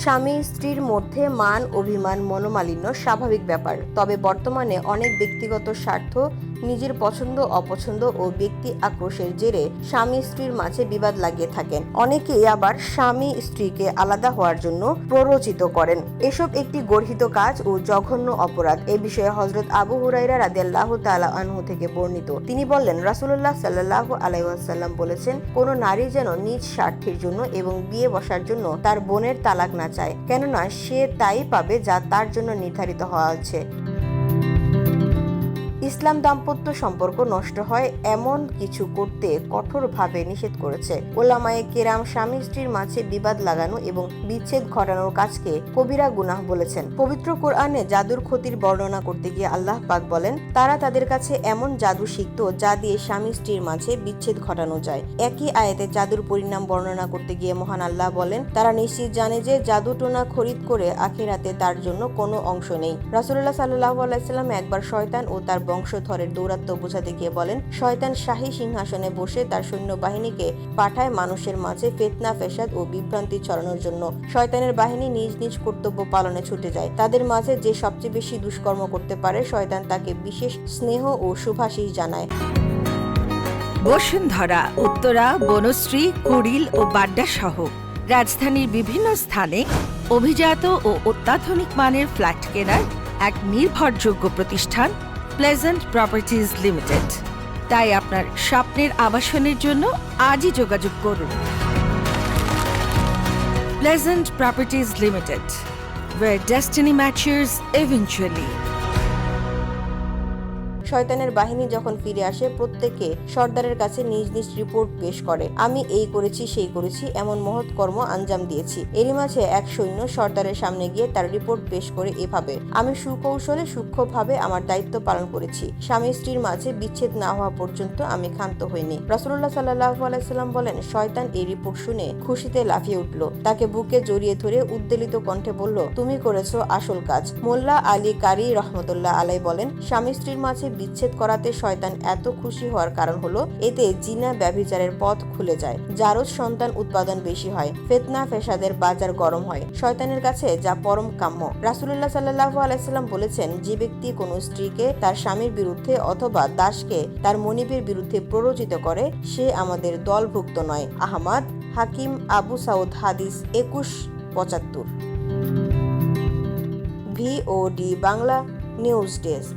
স্বামী স্ত্রীর মধ্যে মান অভিমান মনোমালিন্য স্বাভাবিক ব্যাপার, তবে বর্তমানে অনেক ব্যক্তিগত স্বার্থ, নিজের পছন্দ অপছন্দ ও ব্যক্তি আক্রোশের জেরে স্বামী স্ত্রীর মাঝে বিবাদ লাগিয়ে থাকেন। অনেকেই আবার স্বামী স্ত্রীকে আলাদা হওয়ার জন্য প্ররোচিত করেন। এসব একটি গর্হিত কাজ ও জঘন্য অপরাধ। এ বিষয়ে হযরত আবু হুরায়রা রাদিয়াল্লাহু তাআলা আনহু থেকে বর্ণিত, তিনি বললেন, রাসূলুল্লাহ সাল্লাল্লাহু আলাইহি ওয়াসাল্লাম বলেছেন, কোন নারী যেন নিজ স্বার্থের জন্য এবং বিয়ে বসার জন্য তার বোনের তালাক না চায়, কেননা সে তাই পাবে যা তার জন্য নির্ধারিত হওয়া আছে। ইসলাম দাম্পত্য সম্পর্ক নষ্ট হয় এমন কিছু করতে কঠোরভাবে নিষেধ করেছে। ওলামায়ে কেরাম স্বামী স্ত্রীর মাঝে বিবাদ লাগানো এবং বিচ্ছেদ ঘটানোর কাজকে কবিরা গুনাহ বলেছেন। পবিত্র কোরআনে জাদুর ক্ষতির বর্ণনা করতে গিয়ে আল্লাহ পাক বলেন, তারা তাদের কাছে এমন জাদু শিখত যা দিয়ে স্বামী স্ত্রীর মাঝে বিচ্ছেদ ঘটানো যায়। একই আয়াতে জাদুর পরিণাম বর্ণনা করতে গিয়ে মহান আল্লাহ বলেন, তারা নিশ্চিত জানে যে জাদুটোনা খরিদ করে আখিরাতে তার জন্য কোনো অংশ নেই। রাসূলুল্লাহ সাল্লাল্লাহু আলাইহি ওয়াসাল্লাম একবার শয়তান ও তার বংশধরের দৌরাত্ম্য বোঝাতে গিয়ে বলেন, শয়তান শাহী সিংহাসনে বসে তার সৈন্যবাহিনীকে পাঠায় মানুষের মাঝে ফিতনা ফ্যাসাদ ও বিভ্রান্তি ছড়ানোর জন্য। শয়তানের বাহিনী নিজ নিজ কর্তব্য পালনে ছুটে যায়। তাদের মাঝে যে সবচেয়ে বেশি দুষ্কর্ম করতে পারে, শয়তান তাকে বিশেষ স্নেহ ও শুভাশিস জানায়। বসুন্ধরা, উত্তরা, বনশ্রী, কুড়িল ও বাড্ডা সহ রাজধানীর বিভিন্ন স্থানে অভিজাত ও অত্যাধুনিক মানের ফ্ল্যাট কেনার এক নির্ভরযোগ্য প্রতিষ্ঠান প্লেজেন্ট প্রপার্টিজ লিমিটেড। তাই আপনার স্বপ্নের আবাসনের জন্য আজই যোগাযোগ করুন। Pleasant properties limited, where destiny matches eventually. শয়তানের বাহিনী যখন ফিরে আসে, প্রত্যেকে সর্দারের কাছে নিজ নিজ রিপোর্ট পেশ করে, আমি এই করেছি সেই করেছি, এমন মহৎ কর্ম আঞ্জাম দিয়েছি। এরই মাঝে এক সৈন্য সর্দারের সামনে গিয়ে তার রিপোর্ট পেশ করে এভাবে, আমি সুকৌশলে সূক্ষ্মভাবে আমার দায়িত্ব পালন করেছি। স্বামী স্ত্রীর মাঝে বিচ্ছেদ না হওয়া পর্যন্ত আমি ক্ষান্ত হইনি। রাসূলুল্লাহ সাল্লাল্লাহু আলাইহি ওয়াসাল্লাম বলেন, শয়তান এই রিপোর্ট শুনে খুশিতে লাফিয়ে উঠল, তাকে বুকে জড়িয়ে ধরে উদ্বেলিত কণ্ঠে বলল, তুমি করেছো আসল কাজ। মোল্লা আলী কারি রহমতুল্লাহ আলাইহি বলেন, স্বামী স্ত্রীর মাঝে বিচ্ছেদ করাতে শয়তান এত খুশি হওয়ার কারণ হলো, এতে জিনা ব্যভিচারের পথ খুলে যায়, জারজ সন্তান উৎপাদন বেশি হয়, ফিতনা ফ্যাসাদের বাজার গরম হয়, শয়তানের কাছে যা পরম কাম্য। রাসূলুল্লাহ সাল্লাল্লাহু আলাইহি ওয়াসাল্লাম বলেছেন, যে ব্যক্তি কোনো স্ত্রীকে তার স্বামীর বিরুদ্ধে অথবা দাসকে তার মনিবের বিরুদ্ধে প্ররোচিত করে, সে আমাদের দলভুক্ত নয়। আহমদ, হাকিম, আবু সাউদ, হাদিস 2175। VOD Bangla news desk.